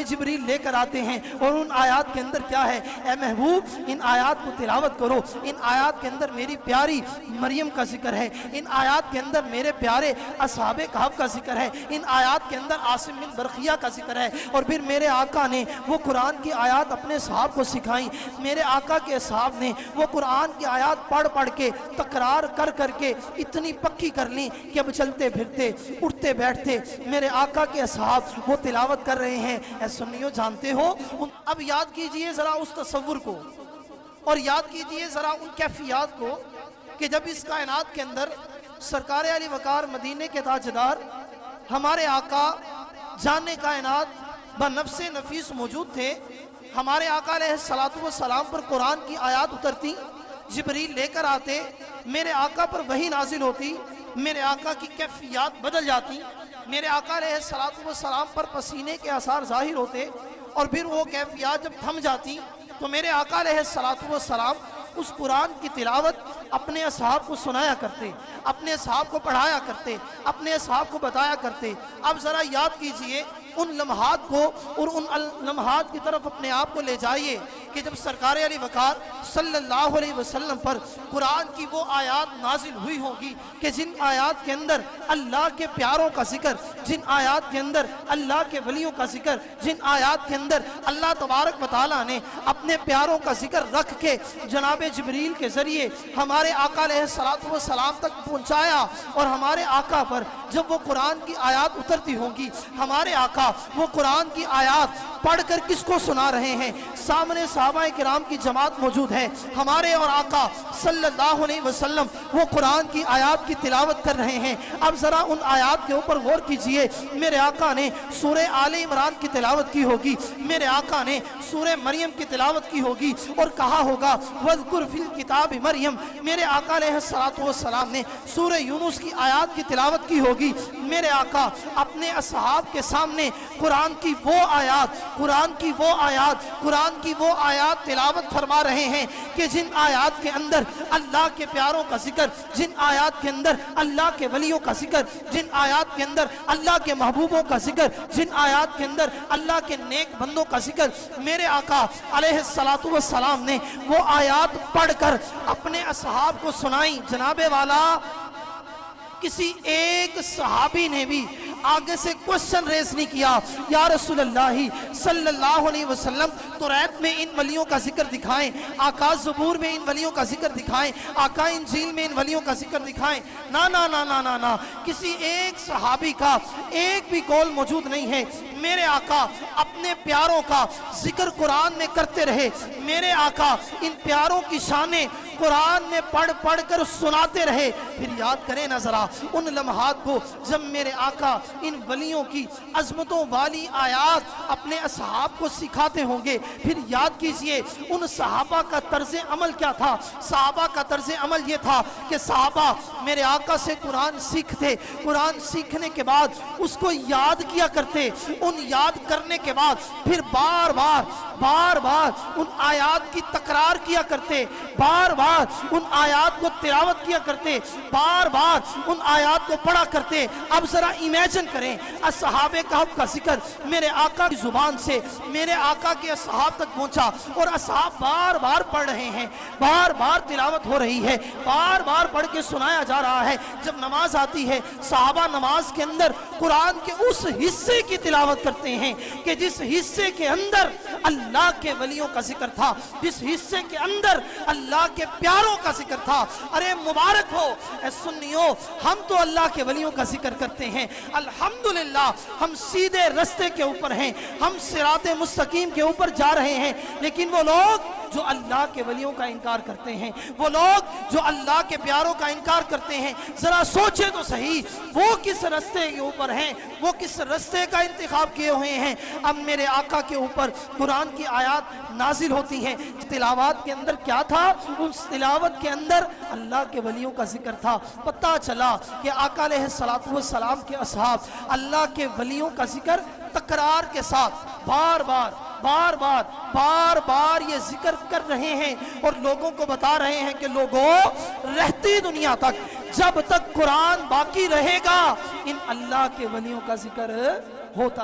جبریل لے کر آتے ہیں اور ان آیات کے اندر کیا ہے؟ اے محبوب ان آیات کو تلاوت کرو، ان آیات کے اندر میری پیاری مریم کا ذکر ہے، ان آیات کے اندر میرے پیارے اصحاب کہف کا ذکر ہے، ان آیات کے اندر عاصم بن برقیہ کا ذکر ہے۔ اور پھر میرے آقا نے وہ قرآن کی آیات اپنے صحاب کو سکھائیں، میرے آقا کے اصحاب نے وہ قرآن کی آیات پڑھ پڑھ کے تکرار کر کر کے اتنی پکی کر لیں کہ اب چلتے پھرتے اٹھتے بیٹھتے میرے آقا کے اصحاب وہ تلاوت کر رہے ہیں۔ اے سنیو جانتے ہو، اب یاد کیجئے ذرا اس تصور کو اور یاد کیجئے ذرا ان کیفیات کو کہ جب اس کائنات کے اندر سرکار علی وقار مدینے کے تاجدار ہمارے آقا جان کائنات بنفس نفیس موجود تھے، ہمارے آقا علیہ السلام پر قرآن کی آیات اترتی، جبریل لے کر آتے، میرے آقا پر وحی نازل ہوتی، میرے آقا کی کیفیات بدل جاتی، میرے آقا علیہ السلام پر پسینے کے آثار ظاہر ہوتے، اور پھر وہ کیفیات جب تھم جاتی تو میرے آقا علیہ السلام اس قرآن کی تلاوت اپنے اصحاب کو سنایا کرتے، اپنے اصحاب کو پڑھایا کرتے، اپنے اصحاب کو بتایا کرتے۔ اب ذرا یاد کیجئے ان لمحات کو اور ان لمحات کی طرف اپنے آپ کو لے جائیے کہ جب سرکار علی وقار صلی اللہ علیہ وسلم پر قرآن کی وہ آیات نازل ہوئی ہوگی کہ جن آیات کے اندر اللہ کے پیاروں کا ذکر، جن آیات کے اندر اللہ کے ولیوں کا ذکر، جن آیات کے اندر اللہ تبارک و تعالیٰ نے اپنے پیاروں کا ذکر رکھ کے جناب جبریل کے ذریعے ہمارے آقا علیہ السلام تک پہنچایا، اور ہمارے آقا پر جب وہ قرآن کی آیات اترتی ہوں گی، ہمارے آقا وہ قرآن کی آیات پڑھ کر کس کو سنا رہے ہیں؟ سامنے صحابہ کرام کی جماعت موجود ہے، ہمارے اور آقا صلی اللہ علیہ وسلم وہ قرآن کی آیات کی تلاوت کر رہے ہیں۔ اب ذرا ان آیات کے اوپر غور کیجئے، میرے آقا نے سورہ آل عمران کی تلاوت کی ہوگی، میرے آقا نے سورہ مریم کی تلاوت کی ہوگی اور کہا ہوگا وَذْكُرْ فِي الْكِتَابِ مریم، میرے آقا علیہ السلام نے سورہ یونس کی آیات کی تلاوت کی ہوگی، میرے آقا اپنے اصحاب کے سامنے قرآن کی وہ آیات تلاوت فرما رہے ہیں کہ جن آیات کے اندر اللہ کے پیاروں کا ذکر، جن آیات کے اندر اللہ کے ولیوں کا ذکر، جن آیات کے اندر اللہ کے محبوبوں کا ذکر، جن آیات کے اندر اللہ کے نیک بندوں کا ذکر، میرے آقا علیہ السلام نے وہ آیات پڑھ کر اپنے اصحاب کو سنائی۔ جناب والا کسی ایک صحابی نے بھی آگے سے کوشچن ریز نہیں کیا، یا رسول اللہ صلی اللہ علیہ وسلم توریت میں ان ولیوں کا ذکر دکھائیں، آقا زبور میں ان ولیوں کا ذکر دکھائیں، آقا انجیل میں ان ولیوں کا ذکر دکھائیں۔ نا نا نا نا نا نا، کسی ایک صحابی کا ایک بھی قول موجود نہیں ہے۔ میرے آقا اپنے پیاروں کا ذکر قرآن میں کرتے رہے، میرے آقا ان پیاروں کی شانیں قرآن میں پڑھ پڑھ کر سناتے رہے۔ پھر یاد کریں نہ ذرا ان لمحات کو جب میرے آقا ان ولیوں کی عظمتوں والی آیات اپنے اصحاب کو سکھاتے ہوں گے۔ پھر یاد کیجئے ان صحابہ کا طرز عمل کیا تھا؟ صحابہ کا طرز عمل یہ تھا کہ صحابہ میرے آقا سے قرآن سیکھتے، قرآن سیکھنے کے بعد اس کو یاد کیا کرتے، ان یاد کرنے کے بعد پھر بار بار ان آیات کی تکرار کیا کرتے، بار بار ان آیات کو تلاوت کیا کرتے، بار بار ان آیات کو پڑھا کرتے۔ اب ذرا امیجن کریں اصحاب کہف کا ذکر میرے آقا کی زبان سے میرے آقا کے اصحاب تک پہنچا، اور اصحاب بار بار پڑھ رہے ہیں، بار بار تلاوت ہو رہی ہے، بار بار پڑھ کے سنایا جا رہا ہے۔ جب نماز آتی ہے صحابہ نماز کے اندر قرآن کے اس حصے کی تلاوت کرتے ہیں کہ جس حصے کے اندر اللہ کے ولیوں کا ذکر تھا، جس حصے کے اندر اللہ کے پیاروں کا ذکر تھا۔ ارے مبارک ہو اے سنیو، ہم تو اللہ کے ولیوں کا ذکر کرتے ہیں، الحمدللہ ہم سیدھے رستے کے اوپر ہیں، ہم صراط مستقیم کے اوپر جا رہے ہیں، لیکن وہ لوگ جو اللہ کے ولیوں کا انکار کرتے ہیں، وہ لوگ جو اللہ کے پیاروں کا انکار کرتے ہیں، ذرا سوچے تو صحیح وہ کس رستے کے اوپر ہیں، وہ کس رستے کا انتخاب کیے ہوئے ہیں۔ اب میرے آقا کے اوپر قرآن کی آیات نازل ہوتی ہیں، تلاوات کے اندر کیا تھا؟ اس تلاوت کے اندر اللہ کے ولیوں کا ذکر تھا۔ پتہ چلا کہ آقا علیہ السلام کے اصحاب اللہ کے ولیوں کا ذکر تکرار کے ساتھ بار بار یہ ذکر کر رہے ہیں، اور لوگوں کو بتا رہے ہیں کہ لوگوں رہتی دنیا تک جب تک قرآن باقی رہے گا ان اللہ کے ولیوں کا ذکر ہوتا